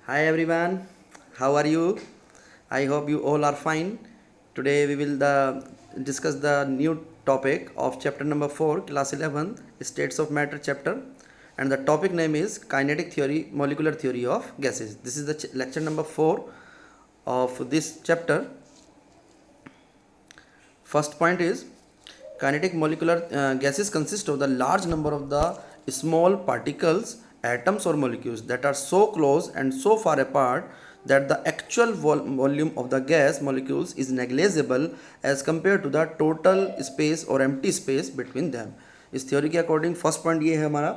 Hi everyone, how are you? I hope you all are fine. Today we will discuss the new topic of chapter number 4, class 11, States of Matter chapter, and the topic name is Kinetic Theory, Molecular Theory of Gases. This is the lecture number 4 of this chapter. First point is kinetic molecular gases consist of the large number of the small particles, atoms or molecules that are so close and so far apart that the actual volume of the gas molecules is negligible as compared to the total space or empty space between them. इस theory के according first point ये है हमारा,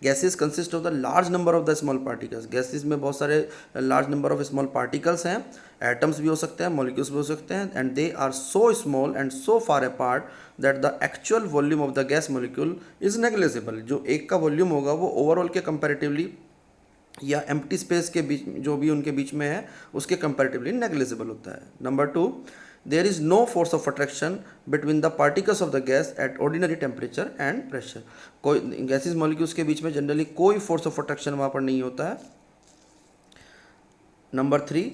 gases consist of the large number of the small particles. गैसेस में बहुत सारे large number of small particles हैं, एटम्स भी हो सकते हैं, मॉलिक्यूल्स भी हो सकते हैं, and they are so small and so far apart that the actual volume of the gas molecule is negligible. जो एक का वॉल्यूम होगा वो ओवरऑल के कंपेरेटिवली या एम्प्टी स्पेस के बीच जो भी उनके बीच में है उसके कंपेरेटिवली नेग्लिजिबल होता है. Number 2, there is no force of attraction between the particles of the gas at ordinary temperature and pressure. कोई गैसेस मॉलिक्यूल्स के बीच में जनरली कोई फोर्स ऑफ अट्रैक्शन वहाँ पर नहीं होता है. Number 3,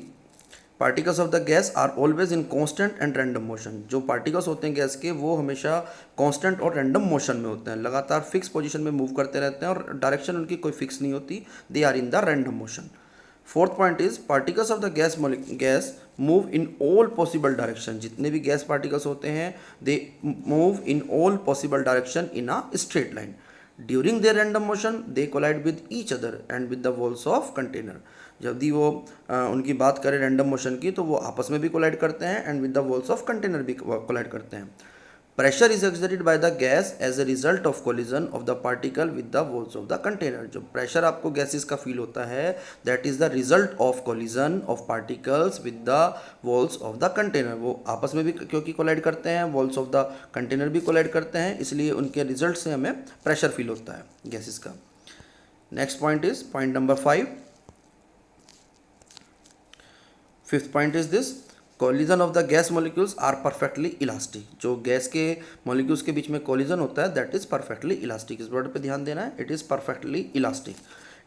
particles of the gas are always in constant and random motion. जो पार्टिकल्स होते हैं गैस के वो हमेशा कांस्टेंट और रैंडम मोशन में होते हैं, लगातार फिक्स पोजीशन में मूव करते रहते हैं और डायरेक्शन उनकी कोई फिक्स नहीं होती. They are in the random motion. Fourth point is particles of the gas move in all possible direction. जितने भी गैस पार्टिकल्स होते हैं they move in all possible direction in a straight line. During their random motion they collide with each other and with the walls of container. जब भी वो उनकी बात करें रैंडम मोशन की तो वो आपस में भी कोलाइड करते हैं and with the walls of container भी कोलाइड करते हैं. Pressure is exerted by the gas as a result of collision of the particle with the walls of the container. जो प्रेशर आपको गैसेस का फील होता है that is the result of collision of particles with the walls of the container. वो आपस में भी क्योंकि कोलाइड करते हैं, वॉल्स ऑफ द कंटेनर भी कोलाइड करते हैं, इसलिए उनके रिजल्ट से हमें प्रेशर फील होता है गैसेस का. Next point is point number 5. Fifth point is this, collision of the gas molecules are perfectly elastic. जो गैस के मॉलिक्यूल्स के बीच में कोलिजन होता है दैट इज परफेक्टली इलास्टिक. इस वर्ड पे ध्यान देना है, it is perfectly elastic.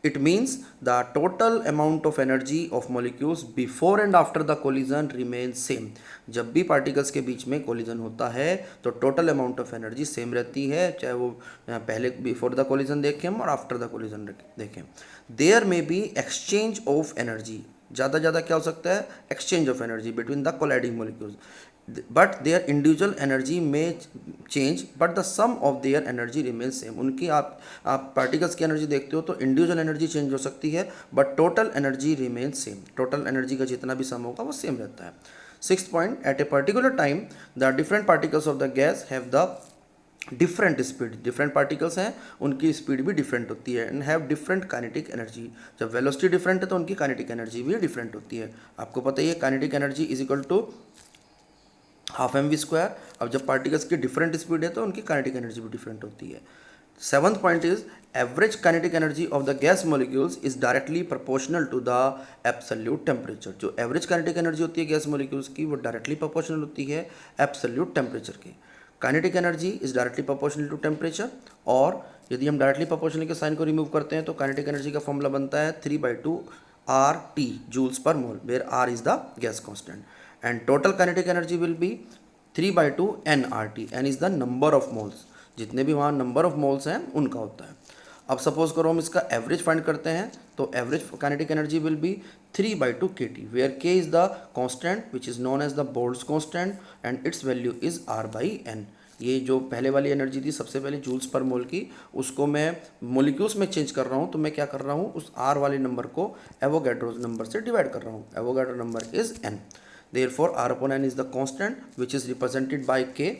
It means the total amount of energy of molecules before and after the collision remain same. जब भी पार्टिकल्स के बीच में कोलिजन होता है तो total amount of energy same रहती है, चाहे वो पहले बिफोर द कोलिजन देखें हम और आफ्टर द कोलिजन देखें. There may be exchange of energy. ज़्यादा क्या हो सकता है, exchange of energy between the colliding molecules, but their individual energy may change but the sum of their energy remain same. उनकी आप पार्टिकल्स की energy देखते हो तो इंडिविजुअल एनर्जी चेंज हो सकती है but total energy remain same. Total energy का जितना भी सम होगा वो सेम रहता है. Sixth point, at a particular time the different particles of the gas have the different speed. Different particles हैं उनकी स्पीड भी डिफरेंट होती है and have different kinetic energy. जब वेलोसिटी डिफरेंट है तो उनकी काइनेटिक एनर्जी भी डिफरेंट होती है. आपको पता ही है kinetic energy is equal to half M V square. अब जब पार्टिकल्स की डिफरेंट स्पीड है तो उनकी काइनेटिक एनर्जी भी डिफरेंट होती है. Seventh point is average kinetic energy of the gas molecules is directly proportional to the absolute temperature. जो एवरेज काइनेटिक एनर्जी होती है गैस मॉलिक्यूल्स की वो डायरेक्टली प्रोपोर्शनल होती है एब्सोल्यूट टेम्परेचर की. Kinetic energy is directly proportional to temperature. और यदि हम डायरेक्टली प्रोपोर्शनल के साइन को रिमूव करते हैं तो काइनेटिक एनर्जी का फॉर्मूला बनता है 3/2 RT joules per mole, where R is the gas constant. And total kinetic energy will be 3/2 nRT. N is the number of moles. जितने भी वहाँ नंबर ऑफ मोल्स हैं उनका होता है. अब सपोज करो हम इसका एवरेज फाइंड करते हैं तो average kinetic energy will be 3/2 kT, where K is the constant which is known as the Boltz's constant and its value is R/N. ये जो पहले वाली एनर्जी थी सबसे पहले जूल्स पर मोल की, उसको मैं मोलिक्यूल्स में चेंज कर रहा हूँ तो मैं क्या कर रहा हूँ, उस R वाले नंबर को एवोगैड्रोस नंबर से डिवाइड कर रहा हूँ. Avogadro number is N. Therefore R/N is the constant which is represented by K,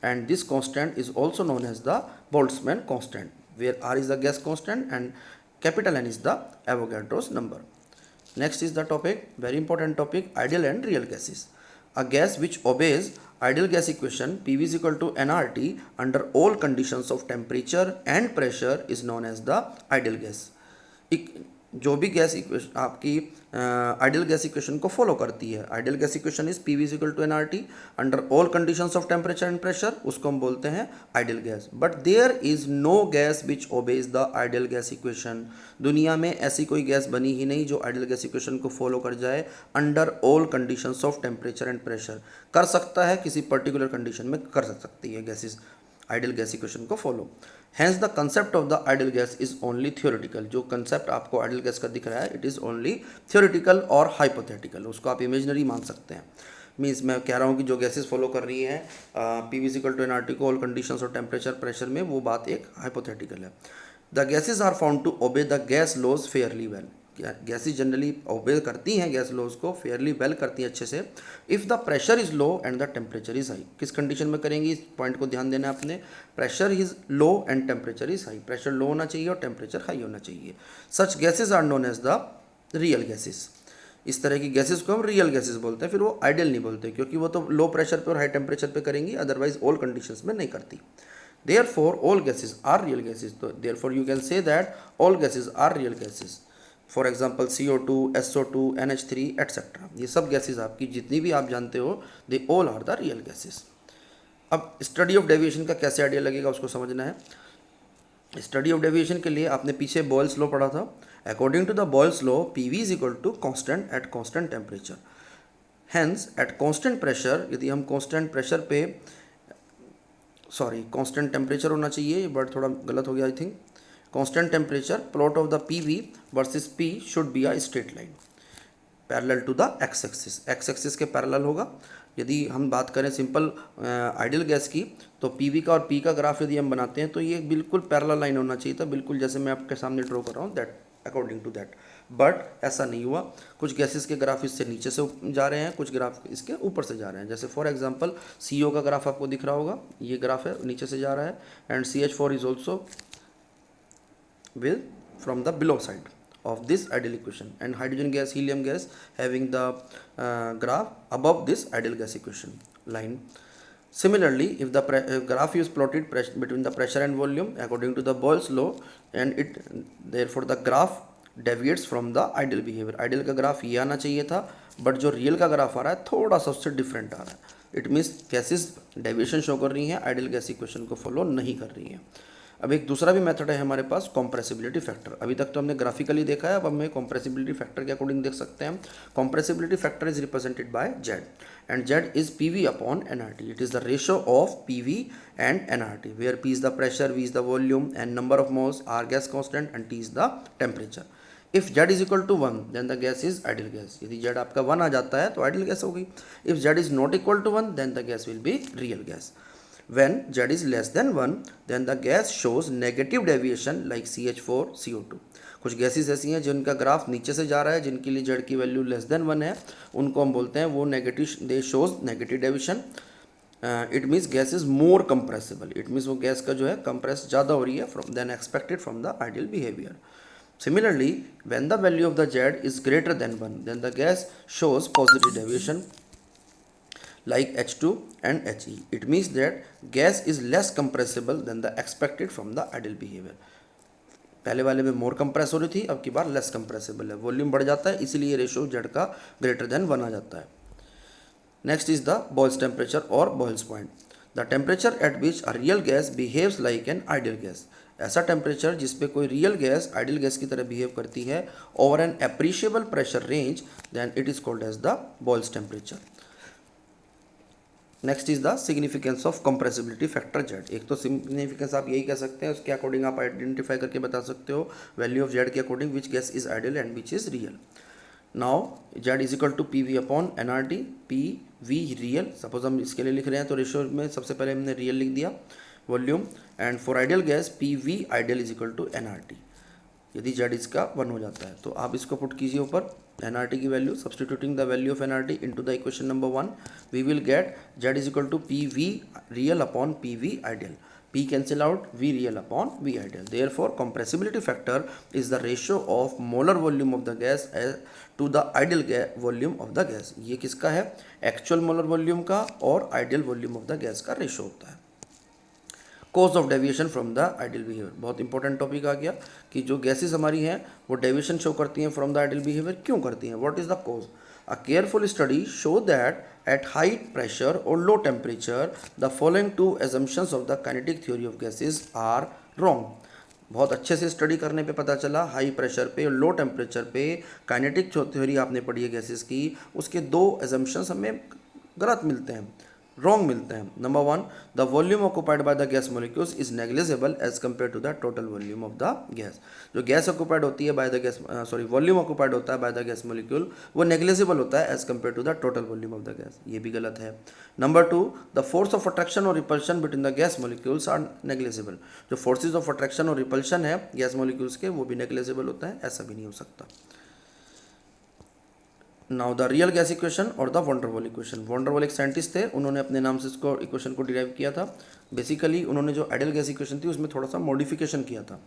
and this constant is also known as the Boltzmann constant, where R is the gas constant and capital N is the Avogadro's number. Next is the topic, very important topic, ideal and real gases. A gas which obeys ideal gas equation PV is equal to nRT under all conditions of temperature and pressure is known as the ideal gas. जो भी gas equation आपकी ideal gas equation को follow करती है, ideal gas equation is P V is equal to N R T under all conditions of temperature and pressure, उसको हम बोलते हैं ideal gas. But there is no gas which obeys the ideal gas equation, दुनिया में ऐसी कोई gas बनी ही नहीं जो आइडियल गैस इक्वेशन को फॉलो कर जाए under all conditions of temperature and pressure. कर सकता है, किसी पर्टिकुलर कंडीशन में कर सकती है गैसेज आइडियल गैस इक्वेशन को follow. Hence the concept of the ideal gas is only theoretical, जो कंसेप्ट आपको आइडियल गैस का दिख रहा है इट इज़ ओनली थियोरेटिकल और हाइपोथेटिकल, उसको आप इमेजनरी मान सकते हैं। मीन्स मैं कह रहा हूँ कि जो गैसेस फॉलो कर रही हैं P V equal to N R T को ऑल कंडीशंस और टेम्परेचर प्रेशर में, वो बात एक हाइपोथेटिकल है। The gases are found to obey the gas laws fairly well, gases generally obey करती हैं गैस लॉज को, फेयरली वेल करती हैं अच्छे से। If the pressure is low and the temperature is high, किस कंडीशन में करेंगी इस पॉइंट को ध्यान देना है आपने, pressure is low and temperature is high, pressure low होना चाहिए और टेम्परेचर हाई होना चाहिए। Such gases are known as the real gases, इस तरह की गैसेज को हम रियल गैसेज बोलते हैं, फिर वो आइडियल नहीं बोलते क्योंकि वो तो लो प्रेशर पे और हाई टेम्परेचर पे करेंगी, अदरवाइज ऑल कंडीशंस में नहीं करती। Therefore all gases are real gases, तो therefore you can say that all gases are real gases। For example CO2, SO2, NH3 etcetera, ये सब गैसेज आपकी जितनी भी आप जानते हो they all are the real gases. अब स्टडी ऑफ डेविएशन का कैसे आइडिया लगेगा उसको समझना है। स्टडी ऑफ डेविएशन के लिए आपने पीछे बॉयल्स लॉ पढ़ा था। According to the Boyle's law P V is equal to constant at constant temperature, hence at constant pressure, यदि हम कॉन्स्टेंट प्रेशर पे कांस्टेंट टेम्परेचर होना चाहिए, ये वर्ड थोड़ा गलत हो गया I think. Constant temperature plot of the P V versus P should be a straight line parallel to the X axis, X axis के पैरेलल होगा। यदि हम बात करें सिंपल आइडियल गैस की तो पी वी का और पी का ग्राफ यदि हम बनाते हैं तो ये बिल्कुल पैरेलल लाइन होना चाहिए था, बिल्कुल जैसे मैं आपके सामने ड्रॉ कर रहा हूँ that according to that, but ऐसा नहीं हुआ। कुछ गैसेस के ग्राफ इससे नीचे से जा रहे हैं, कुछ ग्राफ इसके ऊपर से जा रहे हैं। जैसे फॉर एग्जांपल CO का ग्राफ आपको दिख रहा होगा, ये ग्राफ है नीचे से जा रहा है, and CH4 is also will from the below side of this ideal equation, and hydrogen gas, helium gas having the graph above this ideal gas equation line. Similarly, if the graph is plotted between the pressure and volume according to the Boyle's law, and it therefore the graph deviates from the ideal behavior, ideal का graph ये आना चाहिए था, but जो real का graph आ रहा है थोड़ा सा उससे डिफरेंट आ रहा है। It means gases deviation show कर रही हैं, आइडियल गैस इक्वेशन को फॉलो नहीं कर रही हैं। अब एक दूसरा भी मेथड है हमारे पास, कॉम्प्रेसिबिलिटी फैक्टर। अभी तक तो हमने ग्राफिकली देखा है, अब हमें कॉम्प्रेसिबिलिटी फैक्टर के अकॉर्डिंग देख सकते हैं। Compressibility factor is represented by Z, and Z is P V upon N R T. It is the ratio of P V and N R T, where P is the pressure, V is the volume, and number of moles, R gas constant, and T is the temperature. If Z is equal to 1 then the gas is ideal gas, यदि Z आपका 1 आ जाता है तो ideal gas होगी। If Z is not equal to 1 then the gas will be real gas. When Z is less than 1 then the gas shows negative deviation like CH4, CO2। कुछ gases ऐसी हैं जिनका ग्राफ नीचे से जा रहा है, जिनके लिए Z की वैल्यू लेस देन 1 है, उनको हम बोलते हैं वो negative, they shows negative deviation. It means gas is more compressible, it means वो गैस का जो है कंप्रेस ज़्यादा हो रही है from then expected from the ideal behaviour. Similarly, when the value of the Z is greater than 1 then the gas shows positive deviation like H2 and He। It means that gas is less compressible than the expected from the ideal behavior। पहले वाले में मोर compress हो रही थी, अब की बार less compressible है, वॉल्यूम बढ़ जाता है, इसीलिए रेशियो जेड का ग्रेटर देन 1 आ जाता है। Next is the Boyle's temperature और Boyle's point. The temperature at which a real gas behaves like an ideal gas, ऐसा टेम्परेचर जिसपे कोई रियल गैस आइडियल गैस की तरह बिहेव करती है over an appreciable pressure range, then it is called as the Boyle's temperature. Next is the significance of compressibility factor Z. एक तो significance आप यही कह सकते हैं, उसके अकॉर्डिंग आप आइडेंटिफाई करके बता सकते हो वैल्यू ऑफ जेड के according which gas is ideal and which is real. Now Z is equal to P V upon N R T, P V real, suppose हम इसके लिए लिख रहे हैं तो रेशियो में सबसे पहले हमने रियल लिख दिया, volume, and for ideal gas P V ideal is equal to N R T, यदि जेड इसका 1 हो जाता है तो आप इसको पुट कीजिए ऊपर एन आर टी की value, substituting the value of N R T into the equation number 1, we will get Z is equal to P V real upon P V ideal, P cancel out, V real upon V ideal। Therefore, compressibility factor is the ratio of molar volume of the gas to the ideal volume of the gas। ये किसका है? Actual molar volume का और ideal volume of the gas का ratio होता है। Cause of deviation from the ideal behaviour, बहुत important topic आ गया कि जो गैसेज हमारी हैं वो डेविएशन शो करती हैं फ्रॉम द आइडियल बिहेवियर, क्यों करती हैं, what is the cause. A careful study show that at high pressure और low temperature the following two assumptions of the kinetic theory of gases are wrong. बहुत अच्छे से study करने पे पता चला हाई प्रेशर पे और लो टेम्परेचर पे काइनेटिक जो थ्योरी आपने पढ़ी है गैसेस की, उसके दो एजम्पशंस हमें गलत मिलते हैं, रॉन्ग मिलते हैं। Number one, the volume occupied by the gas molecules is negligible as compare to the total volume of the gas. जो गैस ऑक्युपाइड होती है by the gas, sorry volume occupied होता है बाय द गैस मॉलिक्यूल, वो negligible होता है as compare to the total volume of the gas, ये भी गलत है। Number two, the force of attraction और repulsion between the gas molecules are negligible. जो फोर्सेज ऑफ अट्रैक्शन और रिपल्शन है गैस मॉलिक्यूल्स के, वो भी नेग्लिजिबल होता है, ऐसा भी नहीं हो सकता। Now the real gas equation और the van der Waals equation. Van der Waals एक साइंटिस्ट थे, उन्होंने अपने नाम से इसको इक्वेशन को डिराइव किया था। बेसिकली उन्होंने जो आइडियल गैस इक्वेशन थी उसमें थोड़ा सा मॉडिफिकेशन किया था।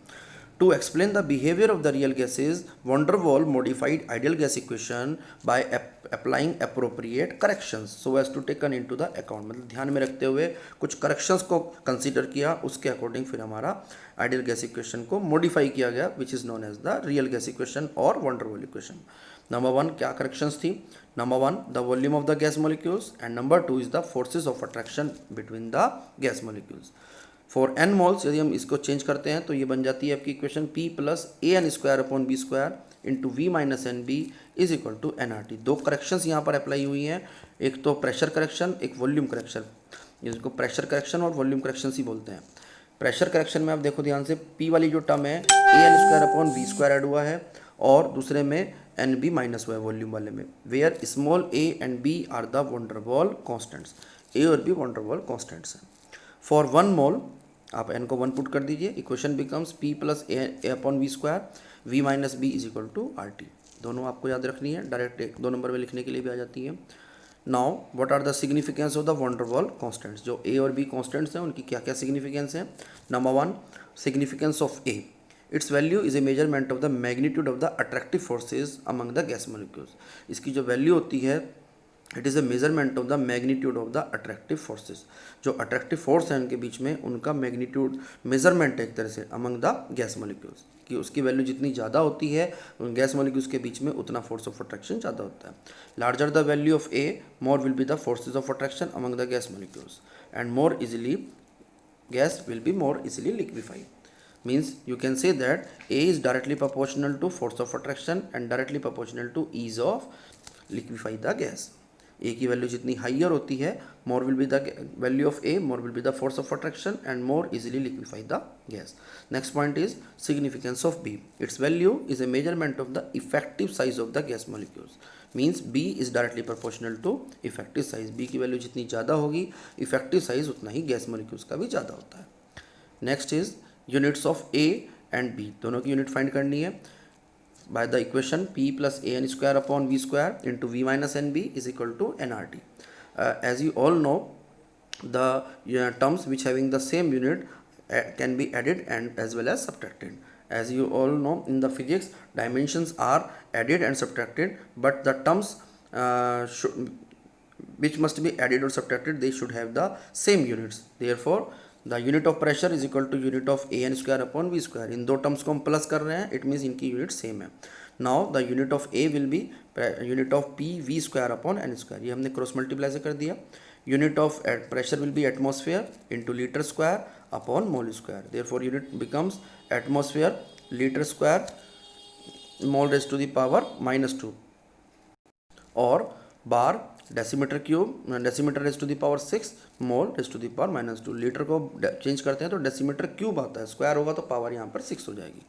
To explain the behaviour of the real gases, van der Waal modified ideal gas equation by applying appropriate corrections so as to taken into the account. मतलब ध्यान में रखते हुए कुछ करेक्शंस को कंसीडर किया, उसके अकॉर्डिंग फिर हमारा आइडियल गैस इक्वेशन को मॉडिफाई किया गया, which is known as the real gas equation और van der Waals equation. Number one क्या करेक्शंस थी, number one the volume of the gas molecules and number two is the forces of attraction between the gas molecules. For N moles यदि हम इसको change करते हैं तो ये बन जाती है आपकी equation P plus A N square upon B square into V minus N B is equal to N R T. दो करेक्शंस यहाँ पर अप्लाई हुई हैं, एक तो प्रेशर करेक्शन, एक वॉल्यूम करेक्शन। इसको प्रेशर करेक्शन और वॉल्यूम करेक्शन ही बोलते हैं। प्रेशर करेक्शन में आप देखो ध्यान से, P वाली जो टर्म है A N square upon B square add हुआ है और दूसरे में एन बी माइनस हुआ है वॉल्यूम वाले में, where small A and B are the van der wall constants. A और बी वंडर वॉल कॉन्स्टेंट्स हैं। फॉर वन मोल आप एन को वन पुट कर दीजिए, equation becomes P plus A upon V square V minus B is equal to R T. दोनों आपको याद रखनी है, डायरेक्ट एक दो नंबर में लिखने के लिए भी आ जाती है। Now what are the significance of the van der wall constants. जो ए और बी कॉन्स्टेंट्स हैं उनकी क्या क्या सिग्निफिकेंस है। Number one, significance of A, it's value is a measurement of the magnitude of the attractive forces among the gas molecules. इसकी जो value होती है it is a measurement of the magnitude of the attractive forces. जो attractive force हैं उनके बीच में उनका magnitude measurement है एक तरह से अमंग द गैस मॉलिक्यूल्स, कि उसकी वैल्यू जितनी ज़्यादा होती है उन गैस मॉलिक्यूल्स के बीच में उतना फोर्स ऑफ अट्रैक्शन ज़्यादा होता है। Larger the value of A more will be the forces of attraction among the gas molecules and more easily gas will be more easily liquefied. Means you can say that A is directly proportional to force of attraction and directly proportional to ease of liquefy the gas. A की value जितनी higher होती है, more will be the value of A, more will be the force of attraction and more easily liquefy the gas. Next point is significance of B. Its value is a measurement of the effective size of the gas molecules. Means B is directly proportional to effective size. B की value जितनी ज़्यादा होगी effective size उतना ही gas molecules का भी ज़्यादा होता है। Next is units of A and B, दोनों की यूनिट फाइंड करनी है by the equation P plus A N square upon V square into V minus N B is equal to N R T. As you all know the terms which having the same unit can be added and as well as subtracted. As you all know in the physics, dimensions are added and subtracted, but the terms which must be added or subtracted, they should have the same units. Therefore the unit of pressure is equal to unit of a n square upon v square. इन दो terms को हम plus कर रहे हैं, it means इनकी unit same है. Now the unit of a will be unit of p v square upon n square. ये हमने क्रॉस मल्टीप्लाई से कर दिया. Unit of pressure will be atmosphere into litre square upon mole square. Therefore unit becomes atmosphere litre square mole raise to the power -2 और bar decimetre cube decimetre raise to the power 6 mole raise to the power -2. Litre को change करते हैं तो decimetre cube आता है, square होगा तो power यहाँ पर 6 हो जाएगी.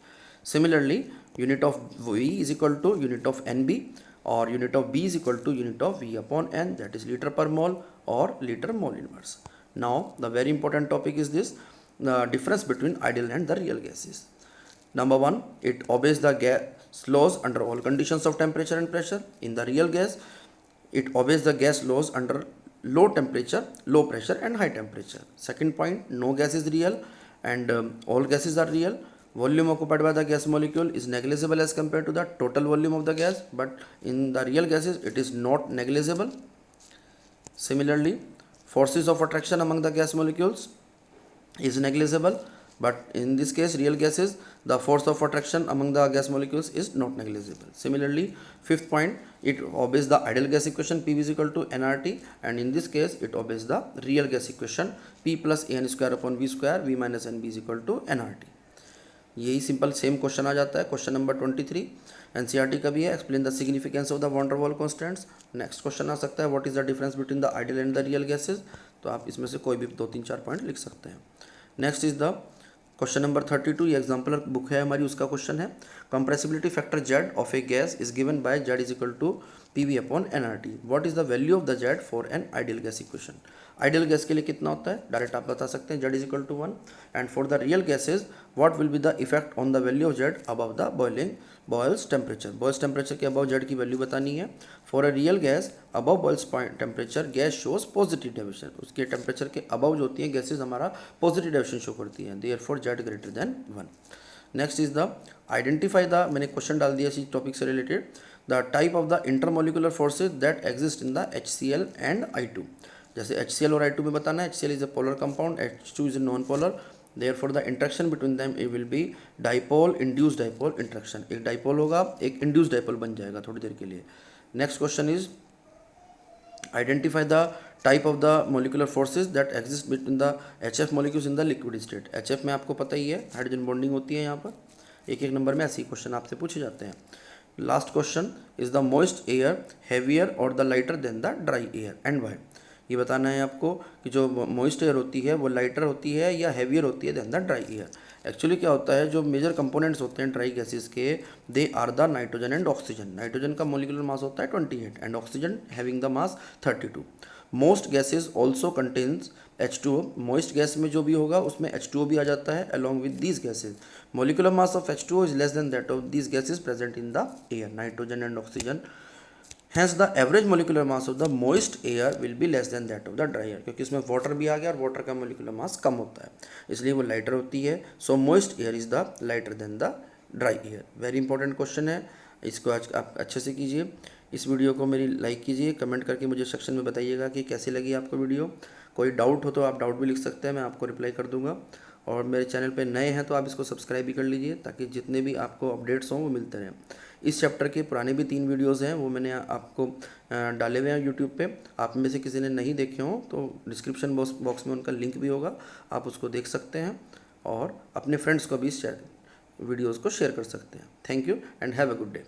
Similarly unit of v is equal to unit of N B और unit of b is equal to unit of v upon n, that is litre per mole और litre mole inverse. Now the very important topic is this, the difference between ideal and the real gases. Number 1, it obeys the gas laws under all conditions of temperature and pressure. In the real gas, it obeys the gas laws under low temperature, low pressure and high temperature. Second point, no gas is real and all gases are real. Volume occupied by the gas molecule is negligible as compared to the total volume of the gas, but in the real gases it is not negligible. Similarly, forces of attraction among the gas molecules is negligible, but in this case real gases the force of attraction among the gas molecules is not negligible. Similarly, fifth point, it obeys the ideal gas equation P is equal to nRT, and in this case it obeys the real gas equation P plus an square upon v square v minus nb is equal to nRT. यही simple same question आ जाता है question number 23 NCERT का भी है। Explain the significance of the van der Waals constants. Next question आ सकता है what is the difference between the ideal and the real gases. तो आप इसमें से कोई भी 2-3-4 पॉइंट लिख सकते हैं। Next is the question number 32, ये एग्जाम्पलर बुक है हमारी, उसका क्वेश्चन है compressibility factor Z of a gas is given by Z is equal to P V upon N R T. What is the value of the Z for an ideal gas equation. Ideal gas के लिए कितना होता है direct आप बता सकते हैं, Z is equal to 1, and for the real gases what will be the effect on the value of Z above the Boyle's temperature. Boyle's temperature के अबव जेड की वैल्यू बतानी है। For a real gas above Boyle's temperature gas shows positive deviation. उसके temperature के above जो होती है gases हमारा पॉजिटिव डेविएशन शो करती है, therefore Z greater than 1। Next is the identify the, मैंने क्वेश्चन डाल दिया इसी टॉपिक से related, the type of the intermolecular forces that exist in the HCl and I2। जैसे HCl और I2 में बताना है, HCl is a polar compound, H2 is a non polar, therefore the interaction between them it will be dipole induced dipole interaction। एक dipole होगा, एक induced dipole बन जाएगा थोड़ी देर के लिए। Next question is identify the type of the molecular forces that exist between the HF molecules in the liquid state. HF में आपको पता ही है हाइड्रोजन बॉन्डिंग होती है, यहाँ पर एक एक नंबर में ऐसे ही क्वेश्चन आपसे पूछे जाते हैं। Last question is the moist air heavier और the lighter than the dry air and why. ये बताना है आपको कि जो मॉइस्ट एयर होती है वो लाइटर होती है या हैवियर होती है than the dry air. Actually क्या होता है, जो मेजर कंपोनेंट्स होते हैं ड्राई गैसेस के, they are the nitrogen and oxygen. Nitrogen का मोलिकुलर मास होता है 28 and oxygen having the mass 32। Most gases also contains H2O। Moist gas में जो भी होगा उसमें H2O भी आ जाता है along with these gases. Molecular mass of H2O is less than that of these gases present in the air, nitrogen and oxygen. Hence the average molecular mass of the moist air will be less than that of the dry air, क्योंकि इसमें water भी आ गया और water का molecular मास कम होता है इसलिए वो लाइटर होती है। So moist air is the lighter than the dry air. Very important question है, इसको आज आप अच्छे से कीजिए। इस वीडियो को मेरी लाइक कीजिए, कमेंट करके मुझे सेक्शन में बताइएगा कि कैसी लगी आपको वीडियो। कोई डाउट हो तो आप डाउट भी लिख सकते हैं, मैं आपको रिप्लाई कर दूंगा। और मेरे चैनल पे नए हैं तो आप इसको सब्सक्राइब भी कर लीजिए ताकि जितने भी आपको अपडेट्स हों वो मिलते रहें। इस चैप्टर के पुराने भी 3 वीडियोज़ हैं, वो मैंने आपको डाले हुए हैं यूट्यूब पे। आप में से किसी ने नहीं देखे हों तो डिस्क्रिप्शन बॉक्स में उनका लिंक भी होगा, आप उसको देख सकते हैं और अपने फ्रेंड्स को भी इस वीडियोज़ को शेयर कर सकते हैं। Thank you and have a good day.